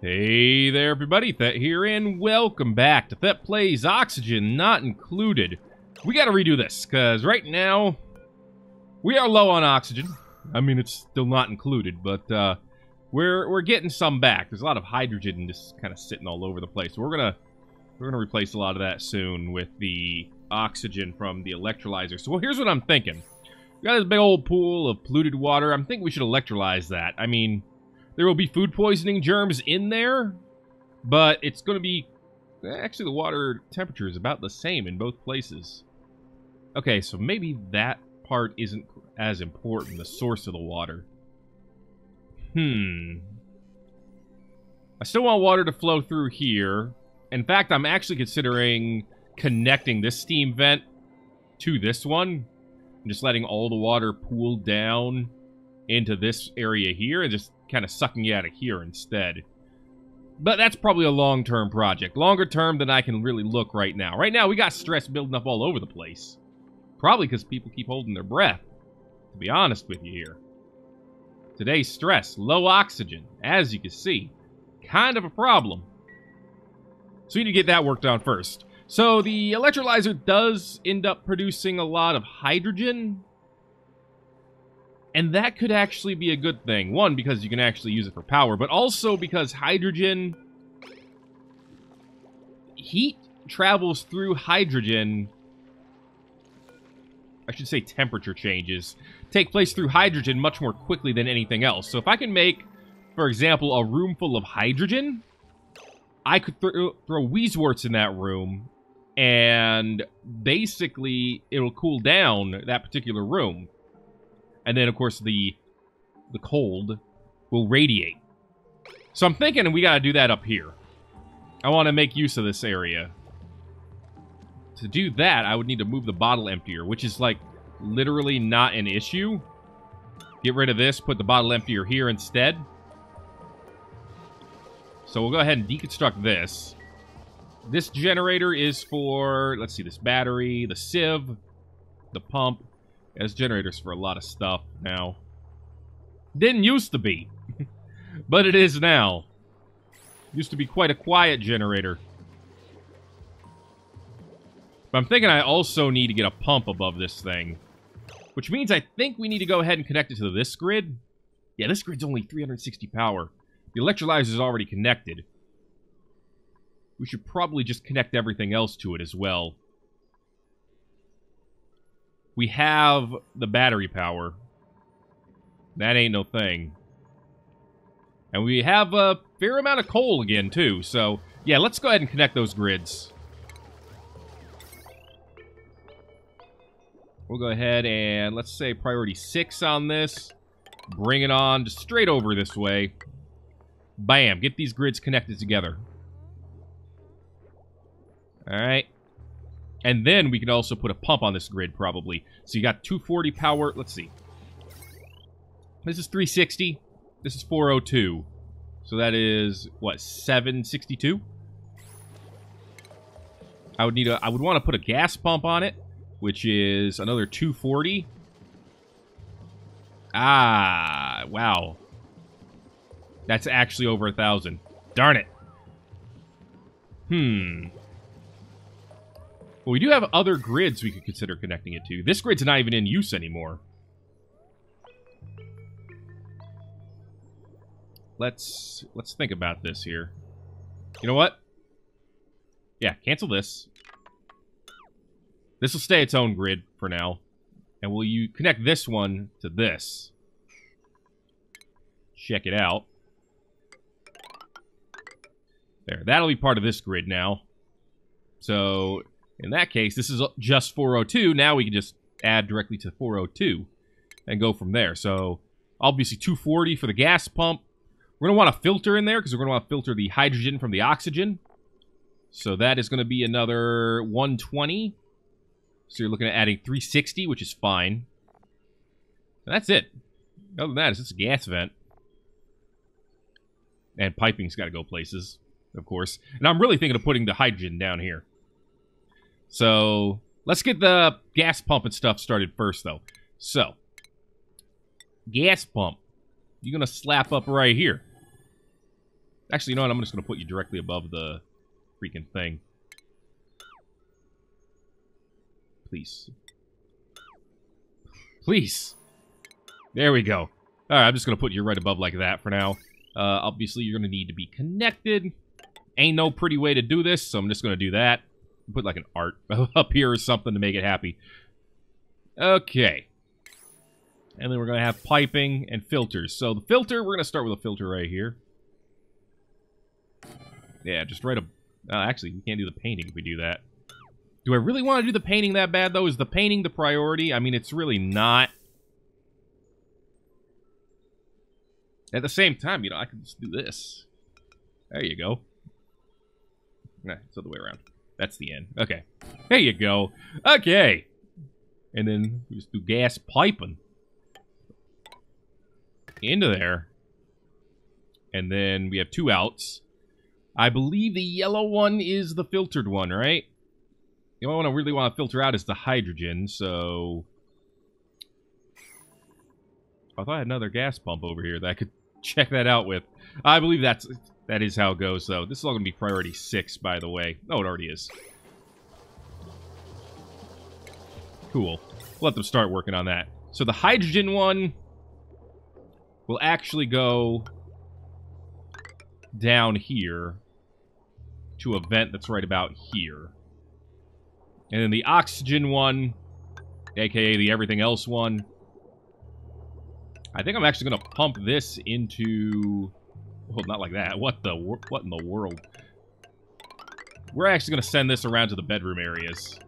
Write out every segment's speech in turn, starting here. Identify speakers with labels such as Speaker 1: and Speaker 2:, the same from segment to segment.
Speaker 1: Hey there, everybody. Thet here, and welcome back to Thet Plays Oxygen Not Included. We gotta redo this, because right now, we are low on oxygen. I mean, it's still not included, but we're getting some back. There's a lot of hydrogen just kind of sitting all over the place. So we're gonna replace a lot of that soon with the oxygen from the electrolyzer. So here's what I'm thinking. We got this big old pool of polluted water. I'm thinking we should electrolyze that. I mean, there will be food poisoning germs in there, but it's going to be... Actually, the water temperature is about the same in both places. Okay, so maybe that part isn't as important, the source of the water. I still want water to flow through here. In fact, I'm actually considering connecting this steam vent to this one. And just letting all the water pool down into this area here and just kind of sucking it out of here instead. But that's probably a long-term project. Longer term than I can really look right now. Right now, we got stress building up all over the place. Probably because people keep holding their breath, to be honest with you here. Today's stress, low oxygen, as you can see. Kind of a problem. So we need to get that worked on first. So the electrolyzer does end up producing a lot of hydrogen. And that could actually be a good thing. One, because you can actually use it for power, but also because hydrogen... Heat travels through hydrogen... I should say temperature changes take place through hydrogen much more quickly than anything else. So if I can make, for example, a room full of hydrogen, I could throw Weezworts in that room, and basically it'll cool down that particular room. And then, of course, the cold will radiate. So I'm thinking we gotta do that up here. I want to make use of this area. To do that, I would need to move the bottle emptier, which is, like, literally not an issue. Get rid of this, put the bottle emptier here instead. So we'll go ahead and deconstruct this. This generator is for, let's see, this battery, the sieve, the pump. As generators for a lot of stuff now. Didn't used to be. But it is now. Used to be quite a quiet generator. But I'm thinking I also need to get a pump above this thing. Which means I think we need to go ahead and connect it to this grid. Yeah, this grid's only 360 power. The electrolyzer is already connected. We should probably just connect everything else to it as well. We have the battery power. That ain't no thing. And we have a fair amount of coal again, too. So, yeah, let's go ahead and connect those grids. We'll go ahead and, let's say, priority 6 on this. Bring it on just straight over this way. Bam, get these grids connected together. Alright. And then we can also put a pump on this grid, probably. So you got 240 power. Let's see. This is 360. This is 402. So that is, what, 762? I would want to put a gas pump on it, which is another 240. Ah, wow. That's actually over 1,000. Darn it. Well, we do have other grids we could consider connecting it to. This grid's not even in use anymore. Let's think about this here. You know what? Yeah, cancel this. This will stay its own grid for now. And will you connect this one to this? Check it out. There, that'll be part of this grid now. So... in that case, this is just 402. Now we can just add directly to 402 and go from there. So, obviously 240 for the gas pump. We're going to want a filter in there because we're going to want to filter the hydrogen from the oxygen. So that is going to be another 120. So you're looking at adding 360, which is fine. And that's it. Other than that, it's just a gas vent. And piping's got to go places, of course. And I'm really thinking of putting the hydrogen down here. So, let's get the gas pump and stuff started first, though. So, gas pump. You're going to slap up right here. Actually, you know what? I'm just going to put you directly above the freaking thing. Please. Please. There we go. Alright, I'm just going to put you right above like that for now. Obviously, you're going to need to be connected. Ain't no pretty way to do this, so I'm just going to do that. Put like an art up here or something to make it happy. Okay. And then we're going to have piping and filters. So the filter, we're going to start with a filter right here. Yeah, just right up. Actually, we can't do the painting if we do that. Do I really want to do the painting that bad, though? Is the painting the priority? I mean, it's really not. At the same time, you know, I could just do this. There you go. Nah, it's the other way around. That's the end. Okay. There you go. Okay. And then we just do gas piping. Into there. And then we have 2 outs. I believe the yellow one is the filtered one, right? The only one I really want to filter out is the hydrogen, so... I thought I had another gas pump over here that I could check that out with. I believe that is how it goes, though. This is all going to be priority 6, by the way. Oh, it already is. Cool. Let them start working on that. So the hydrogen one will actually go down here to a vent that's right about here. And then the oxygen one, aka the everything else one, I think I'm actually going to pump this into... Well, not like that. What in the world? We're actually going to send this around to the bedroom areas.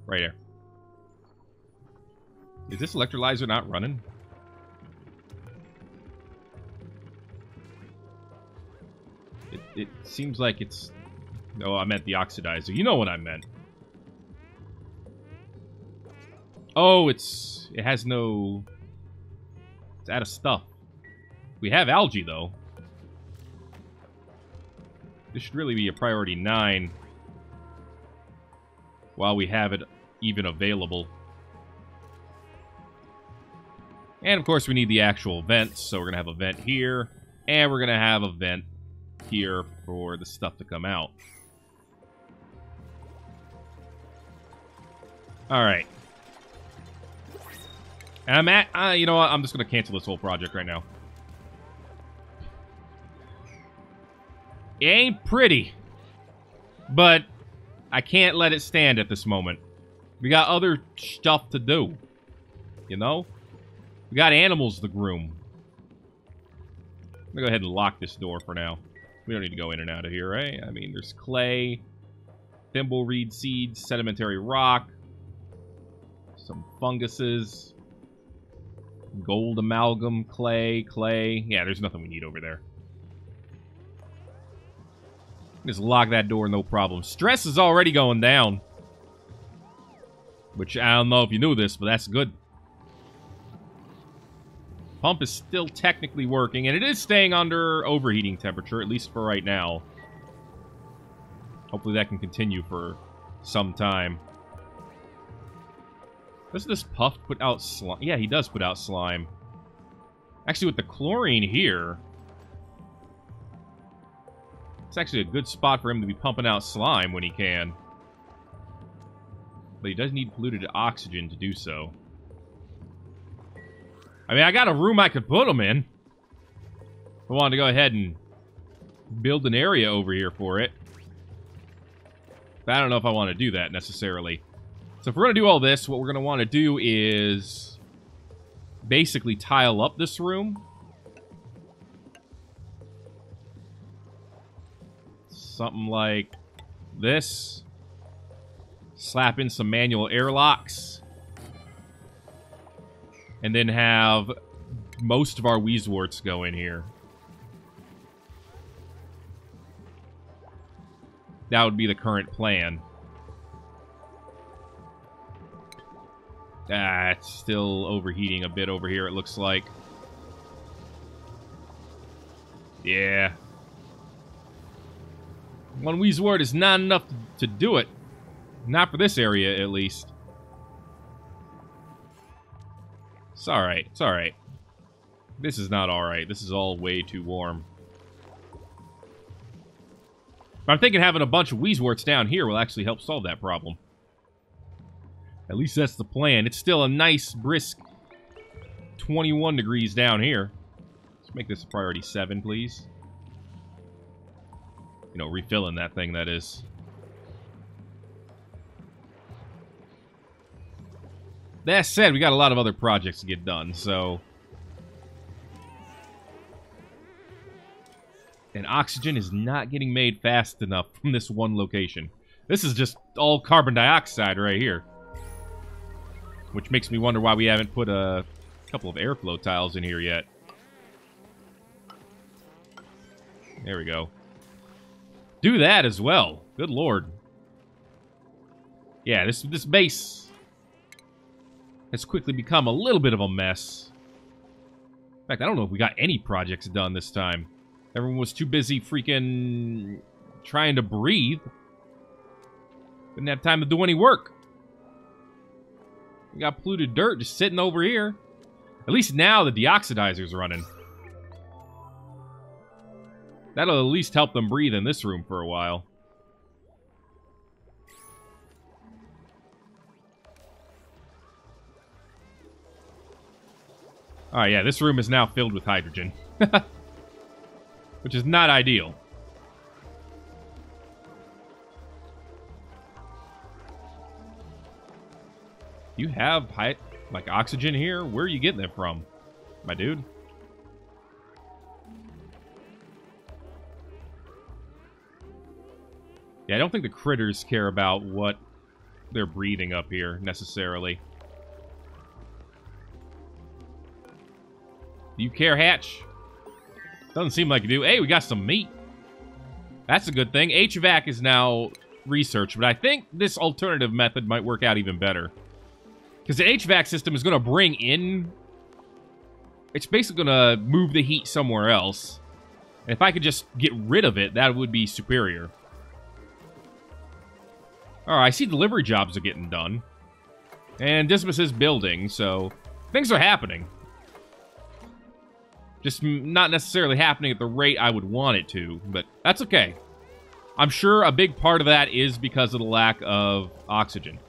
Speaker 1: Right here. Is this electrolyzer not running? It seems like it's... No, I meant the oxidizer. You know what I meant. Oh, it has no... It's out of stuff. We have algae, though. This should really be a priority 9. While we have it even available. And, of course, we need the actual vents. So we're going to have a vent here. And we're going to have a vent here for the stuff to come out. Alright. And I'm at... you know what? I'm just going to cancel this whole project right now. It ain't pretty. But I can't let it stand at this moment. We got other stuff to do. You know? We got animals to groom. I'm going to go ahead and lock this door for now. We don't need to go in and out of here, right? I mean, there's clay, thimbleweed seeds, sedimentary rock, some funguses, gold amalgam, clay. Yeah, there's nothing we need over there. Just lock that door, no problem. Stress is already going down. Which, I don't know if you knew this, but that's good. Pump is still technically working, and it is staying under overheating temperature, at least for right now. Hopefully that can continue for some time. Does this puff put out slime? Yeah, he does put out slime. Actually, with the chlorine here, it's actually a good spot for him to be pumping out slime when he can. But he does need polluted oxygen to do so. I mean, I got a room I could put them in. I wanted to go ahead and build an area over here for it. But I don't know if I want to do that necessarily. So if we're going to do all this, what we're going to want to do is basically tile up this room. Something like this. Slap in some manual airlocks. And then have most of our Wheezeworts go in here. That would be the current plan. It's still overheating a bit over here, it looks like. Yeah. One Wheezewort is not enough to do it. Not for this area, at least. It's alright. It's alright. This is not alright. This is all way too warm. But I'm thinking having a bunch of Wheezeworts down here will actually help solve that problem. At least that's the plan. It's still a nice, brisk 21 degrees down here. Let's make this a priority 7, please. You know, refilling that thing, that is. That said, we got a lot of other projects to get done, so... And oxygen is not getting made fast enough from this one location. This is just all carbon dioxide right here. Which makes me wonder why we haven't put a couple of airflow tiles in here yet. There we go. Do that as well. Good lord. Yeah, this base has quickly become a little bit of a mess. In fact, I don't know if we got any projects done this time. Everyone was too busy freaking trying to breathe. Didn't have time to do any work. We got polluted dirt just sitting over here. At least now the deoxidizer's running. That'll at least help them breathe in this room for a while. Alright, yeah, this room is now filled with hydrogen. Which is not ideal. You have, like, oxygen here? Where are you getting it from, my dude? Yeah, I don't think the critters care about what they're breathing up here, necessarily. Do you care, Hatch? Doesn't seem like you do. Hey, we got some meat. That's a good thing. HVAC is now researched, but I think this alternative method might work out even better. Because the HVAC system is going to bring in... It's basically going to move the heat somewhere else. And if I could just get rid of it, that would be superior. Alright, I see delivery jobs are getting done. And Dismas is building, so... Things are happening. Just not necessarily happening at the rate I would want it to, but that's okay. I'm sure a big part of that is because of the lack of oxygen.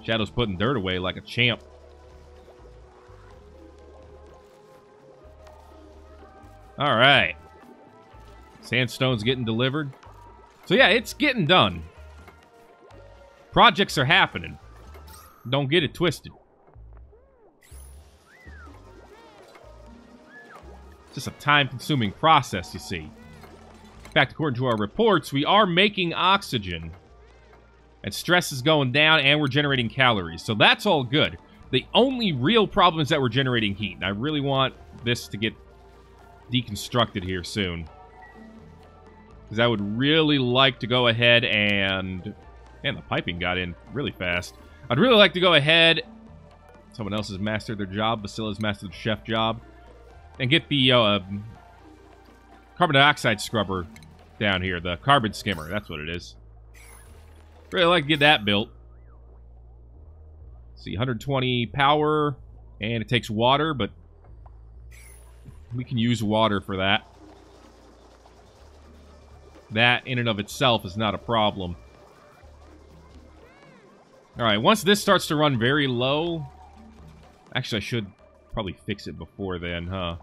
Speaker 1: Shadow's putting dirt away like a champ. Alright. Sandstone's getting delivered. So yeah, it's getting done. Projects are happening. Don't get it twisted. It's just a time-consuming process, you see. In fact, according to our reports, we are making oxygen. And stress is going down, and we're generating calories. So that's all good. The only real problem is that we're generating heat. And I really want this to get deconstructed here soon. Because I would really like to go ahead and... Man, the piping got in really fast. I'd really like to go ahead... Someone else has mastered their job. Basilla's mastered the chef job. And get the carbon dioxide scrubber down here. The carbon skimmer. That's what it is. Really like to get that built. Let's see, 120 power. And it takes water, but we can use water for that. That, in and of itself, is not a problem. Alright, once this starts to run very low... Actually, I should probably fix it before then, huh?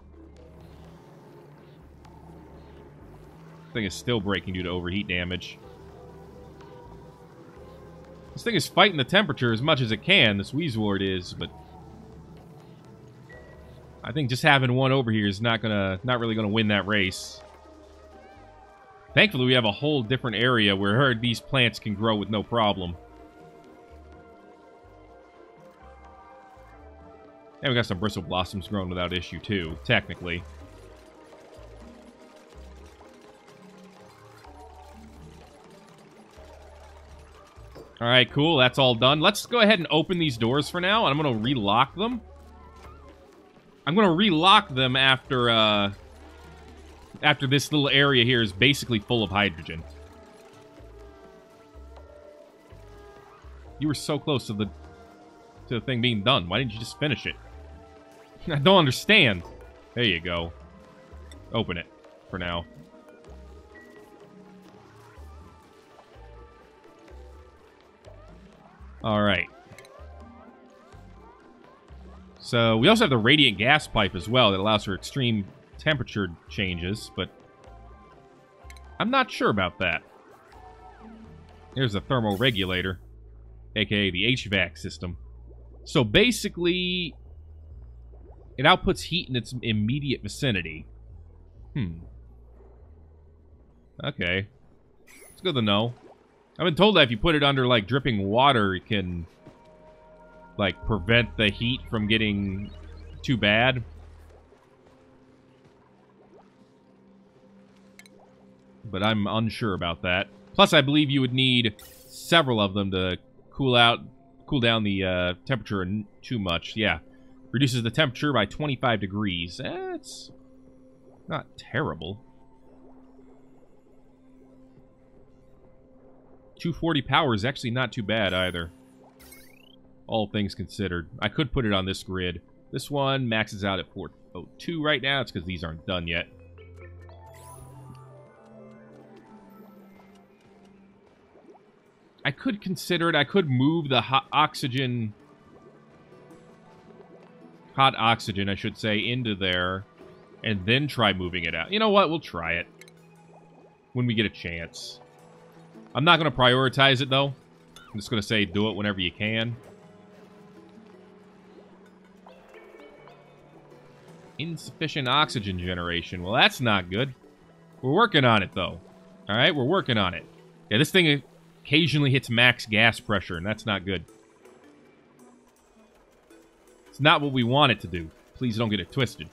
Speaker 1: This thing is still breaking due to overheat damage. This thing is fighting the temperature as much as it can, this Wheezeward is, but... I think just having one over here is not really gonna win that race. Thankfully, we have a whole different area where these plants can grow with no problem. And we got some bristle blossoms growing without issue, too, technically. Alright, cool. That's all done. Let's go ahead and open these doors for now, and I'm going to relock them. I'm going to relock them after, after this little area here is basically full of hydrogen. You were so close to the thing being done. Why didn't you just finish it? I don't understand. There you go. Open it for now. Alright. So, we also have the radiant gas pipe as well that allows for extreme temperature changes, but I'm not sure about that. Here's the thermoregulator, aka the HVAC system. So basically, it outputs heat in its immediate vicinity. Okay. It's good to know. I've been told that if you put it under, like, dripping water, it can, like, prevent the heat from getting too bad. But I'm unsure about that. Plus, I believe you would need several of them to cool down the temperature too much. Yeah. Reduces the temperature by 25 degrees. It's not terrible. 240 power is actually not too bad either. All things considered. I could put it on this grid. This one maxes out at 402 right now. It's because these aren't done yet. I could consider it. I could move the hot oxygen, I should say, into there, and then try moving it out. You know what? We'll try it when we get a chance. I'm not going to prioritize it, though. I'm just going to say do it whenever you can. Insufficient oxygen generation. Well, that's not good. We're working on it, though. All right, we're working on it. Yeah, this thing occasionally hits max gas pressure, and that's not good. It's not what we want it to do. Please don't get it twisted.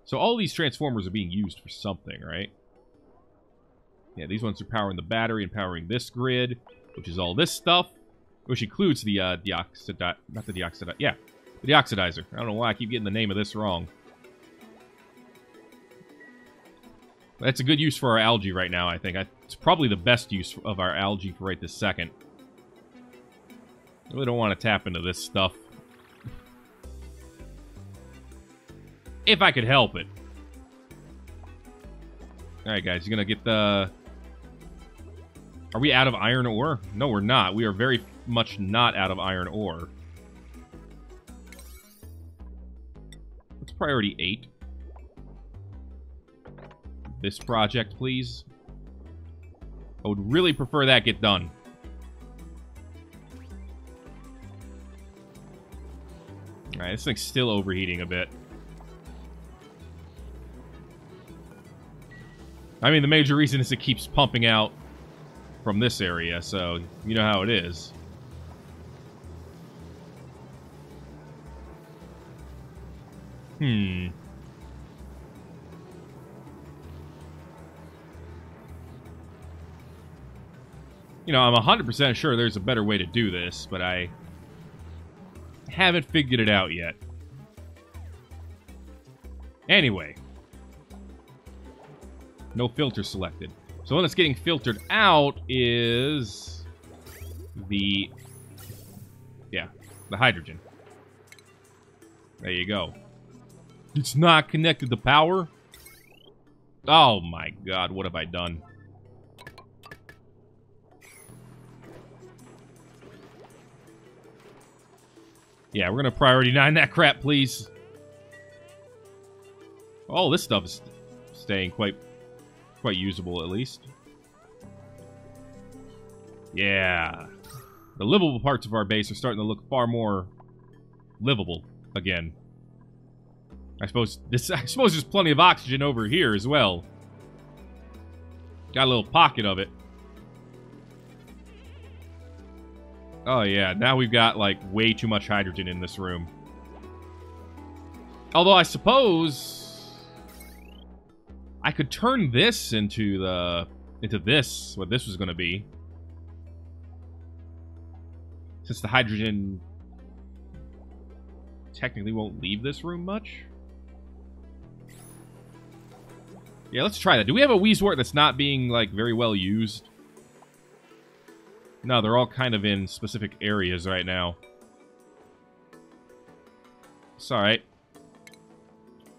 Speaker 1: So all these transformers are being used for something, right? Yeah, these ones are powering the battery and powering this grid, which is all this stuff, which includes the deoxidizer. I don't know why I keep getting the name of this wrong. That's a good use for our algae right now, I think. It's probably the best use of our algae for right this second. I really don't want to tap into this stuff. If I could help it. Alright, guys, you're gonna get the... Are we out of iron ore? No, we're not. We are very much not out of iron ore. What's priority 8? This project, please. I would really prefer that get done. Alright, this thing's still overheating a bit. I mean, the major reason is it keeps pumping out from this area, so you know how it is. You know, I'm 100% sure there's a better way to do this, but I haven't figured it out yet. Anyway. No filter selected. So one that's getting filtered out is the hydrogen. There you go. It's not connected to power? Oh my god, what have I done? Yeah, we're gonna priority 9 that crap, please. Oh, this stuff is staying quite usable, at least. Yeah. The livable parts of our base are starting to look far more livable again. I suppose there's plenty of oxygen over here as well. Got a little pocket of it. Oh yeah, now we've got like way too much hydrogen in this room. Although I suppose I could turn this into this, what this was going to be. Since the hydrogen technically won't leave this room much. Yeah, let's try that. Do we have a Weezwort that's not being, like, very well used? No, they're all kind of in specific areas right now. It's alright.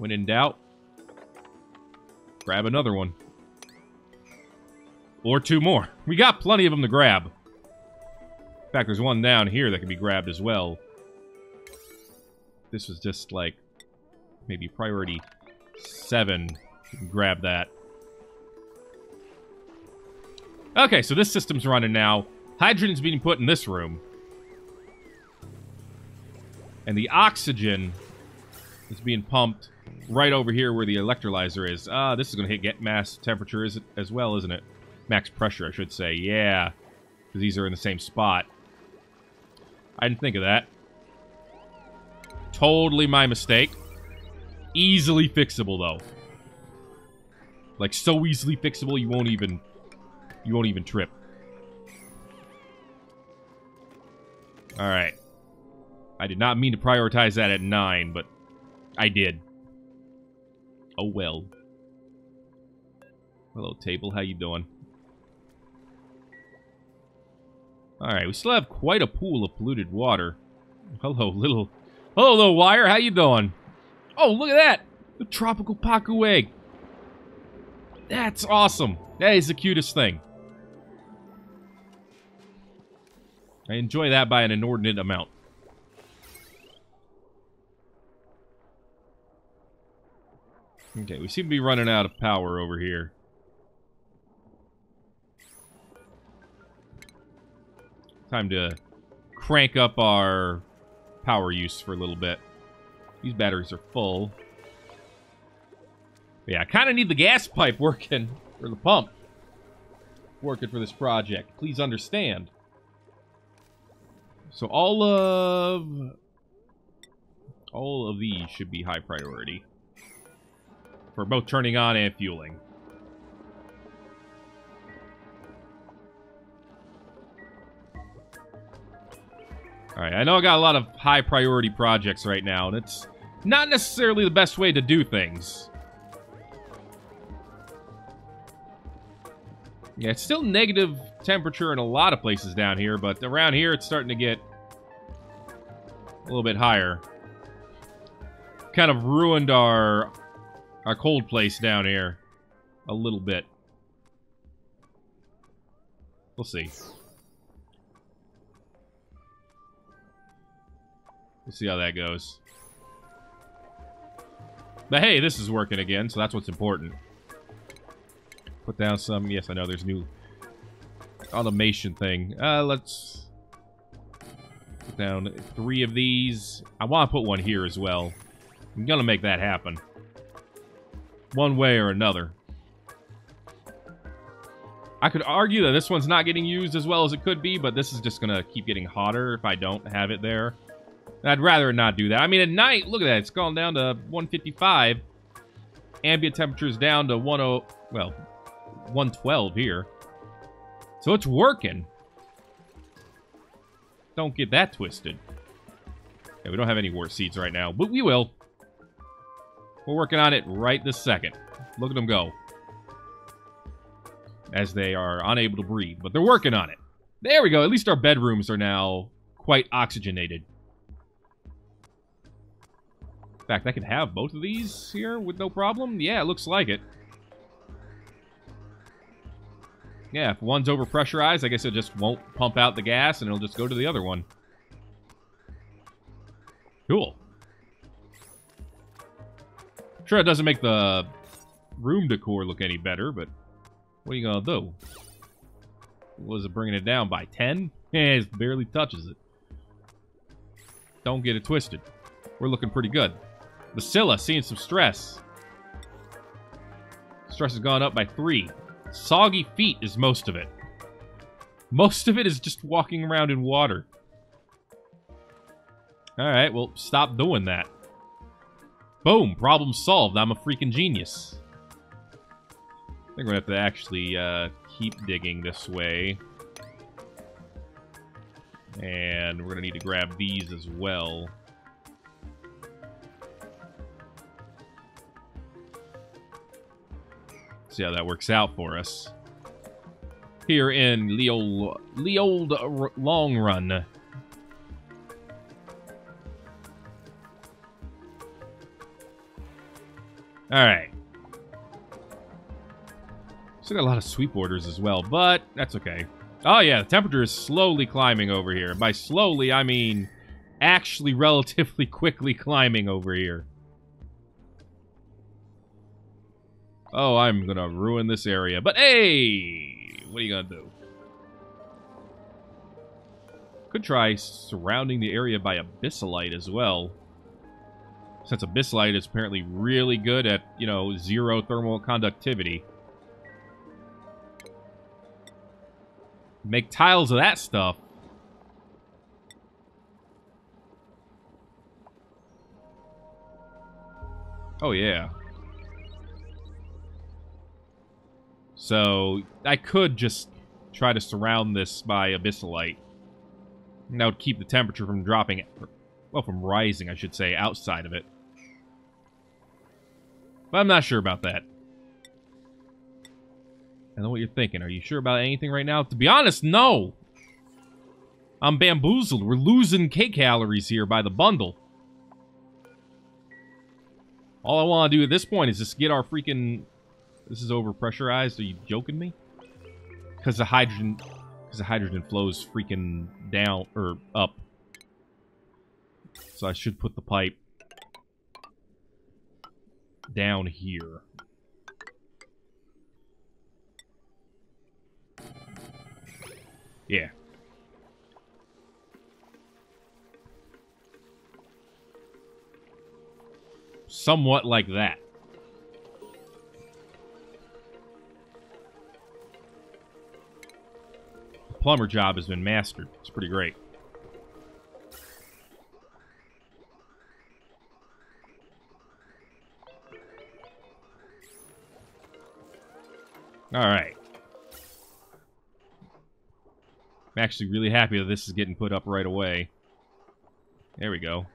Speaker 1: When in doubt, grab another one. Or 2 more. We got plenty of them to grab. In fact, there's one down here that can be grabbed as well. This was just like maybe priority 7. You can grab that. Okay, so this system's running now. Hydrogen's being put in this room. And the oxygen is being pumped right over here where the electrolyzer is. This is going to get mass temperature as well, isn't it? Max pressure, I should say. Yeah, because these are in the same spot. I didn't think of that. Totally my mistake. Easily fixable, though. Like, so easily fixable, you won't even trip. Alright. I did not mean to prioritize that at 9, but I did. Oh well. Hello, table. How you doing? Alright, we still have quite a pool of polluted water. Hello, little wire. How you doing? Oh, look at that! The tropical pacu egg. That's awesome. That is the cutest thing. I enjoy that by an inordinate amount. Okay, we seem to be running out of power over here. Time to crank up our power use for a little bit. These batteries are full. But yeah, I kind of need the gas pipe working, or the pump working for this project. Please understand. So all of these should be high priority for both turning on and fueling. Alright, I know I got a lot of high priority projects right now, and it's not necessarily the best way to do things. Yeah, it's still negative temperature in a lot of places down here, but around here it's starting to get a little bit higher. Kind of ruined our cold place down here a little bit. We'll see. We'll see how that goes. But hey, this is working again, so that's what's important. Put down some... Yes, I know there's new automation thing. Let's put down 3 of these. I want to put one here as well. I'm gonna make that happen. One way or another. I could argue that this one's not getting used as well as it could be, but this is just gonna keep getting hotter if I don't have it there. I'd rather not do that. I mean, at night, look at that. It's gone down to 155. Ambient temperature is down to 112 here. So it's working. Don't get that twisted. Yeah, we don't have any wart seeds right now, but we will. We're working on it right this second. Look at them go. As they are unable to breathe, but they're working on it. There we go. At least our bedrooms are now quite oxygenated. In fact, I could have both of these here with no problem. Yeah, it looks like it. Yeah, if one's overpressurized, I guess it just won't pump out the gas and it'll just go to the other one. Cool. Sure, it doesn't make the room decor look any better, but what are you gonna do? Was it bringing it down by 10? Eh, it barely touches it. Don't get it twisted. We're looking pretty good. Bacilla, seeing some stress. Stress has gone up by 3. Soggy feet is most of it. Most of it is just walking around in water. Alright, well, stop doing that. Boom, problem solved. I'm a freaking genius. I think we're gonna have to actually keep digging this way. And we're gonna need to grab these as well. See how that works out for us. Here in the old long run. Alright. Still got a lot of sweep orders as well, but that's okay. Oh yeah, the temperature is slowly climbing over here. By slowly, I mean actually relatively quickly climbing over here. Oh, I'm gonna ruin this area. But hey! What are you gonna do? Could try surrounding the area by abyssalite as well. Since abyssalite is apparently really good at, you know, zero thermal conductivity. Make tiles of that stuff. Oh, yeah. So, I could just try to surround this by abyssalite. And that would keep the temperature from dropping, well, from rising, I should say, outside of it. But I'm not sure about that. I know what you're thinking. Are you sure about anything right now? To be honest, no! I'm bamboozled. We're losing K-calories here by the bundle. All I want to do at this point is just get our freaking... This is overpressurized. Are you joking me? Because the hydrogen flows freaking down, or up. So I should put the pipe down here. Yeah. Somewhat like that. The plumber job has been mastered. It's pretty great. Alright. I'm actually really happy that this is getting put up right away. There we go.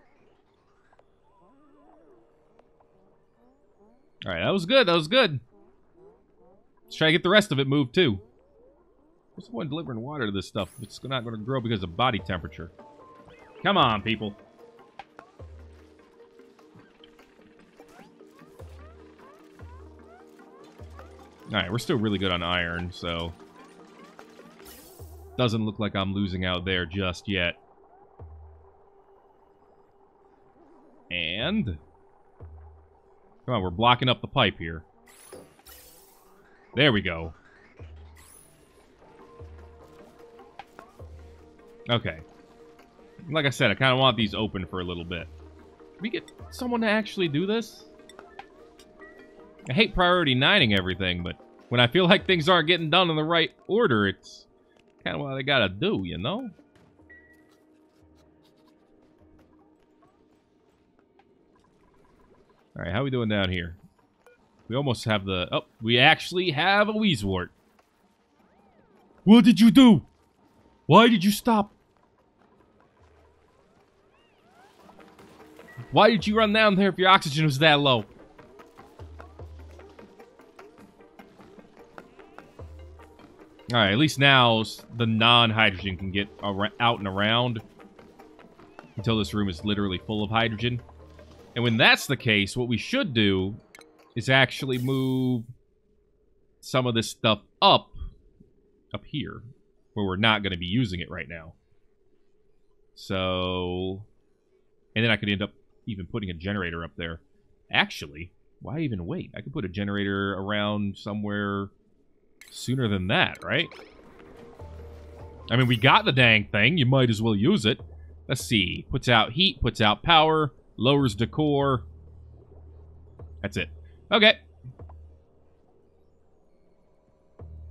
Speaker 1: Alright, that was good, that was good. Let's try to get the rest of it moved, too. What's the point delivering water to this stuff if it's not going to grow because of body temperature? Come on, people. Alright, we're still really good on iron, so... Doesn't look like I'm losing out there just yet. And... Come on, we're blocking up the pipe here. There we go. Okay. Like I said, I kind of want these open for a little bit. Can we get someone to actually do this? I hate priority 9ing everything, but when I feel like things aren't getting done in the right order, it's kind of what I gotta do, you know? Alright, how we doing down here? We almost have the... Oh, we actually have a Wheezewort. What did you do? Why did you stop? Why did you run down there if your oxygen was that low? Alright, at least now the non-hydrogen can get out and around until this room is literally full of hydrogen. And when that's the case, what we should do is actually move some of this stuff up here, where we're not going to be using it right now. So, and then I could end up even putting a generator up there. Actually, why even wait? I could put a generator around somewhere sooner than that, right? I mean, we got the dang thing. You might as well use it. Let's see. Puts out heat, puts out power, lowers decor. That's it. Okay.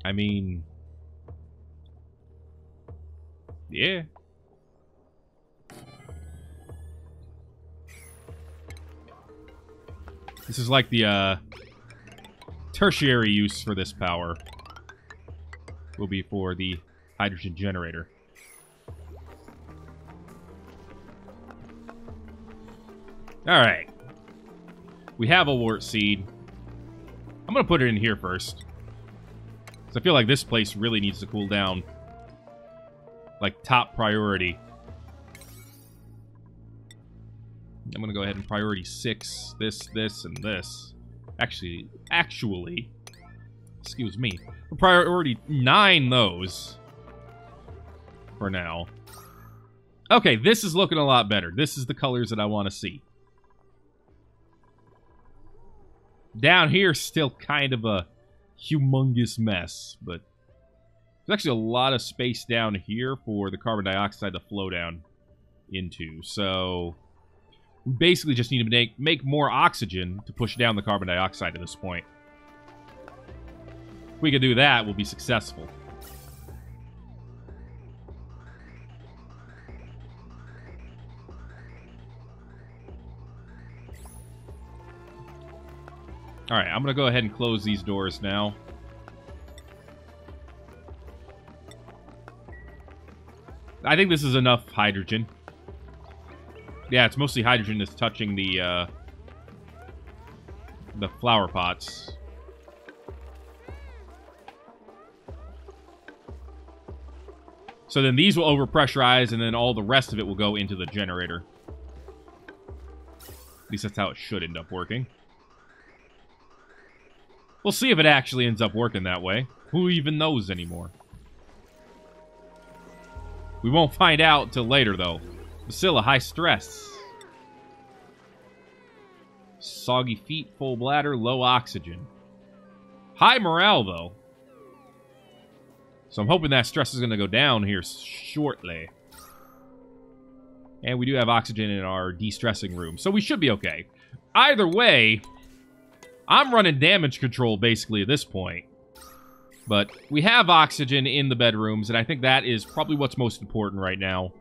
Speaker 1: I mean... yeah. This is like the, tertiary use for this power. Will be for the hydrogen generator. Alright. We have a wart seed. I'm gonna put it in here first. Because I feel like this place really needs to cool down. Like, top priority. I'm gonna go ahead and priority 6 this, and this. Actually, excuse me. Priority 9 those. For now. Okay, this is looking a lot better. This is the colors that I want to see. Down here, still kind of a humongous mess, but there's actually a lot of space down here for the carbon dioxide to flow down into. So we basically just need to make more oxygen to push down the carbon dioxide at this point. If we can do that, we'll be successful. Alright, I'm going to go ahead and close these doors now. I think this is enough hydrogen. Yeah, it's mostly hydrogen that's touching the flower pots. So then these will overpressurize, and then all the rest of it will go into the generator. At least that's how it should end up working. We'll see if it actually ends up working that way. Who even knows anymore? We won't find out till later, though. Bacilla, high stress. Soggy feet, full bladder, low oxygen. High morale, though. So I'm hoping that stress is going to go down here shortly. And we do have oxygen in our de-stressing room, so we should be okay. Either way, I'm running damage control, basically, at this point. But we have oxygen in the bedrooms, and I think that is probably what's most important right now.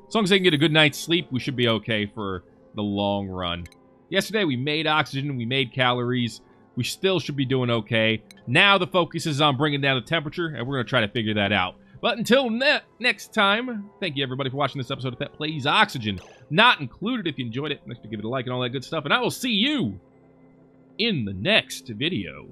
Speaker 1: As long as they can get a good night's sleep, we should be okay for the long run. Yesterday, we made oxygen, we made calories. We still should be doing okay. Now the focus is on bringing down the temperature, and we're going to try to figure that out. But until next time, thank you everybody for watching this episode of Thet Plays Oxygen. Not included. If you enjoyed it, make sure to give it a like and all that good stuff. And I will see you in the next video.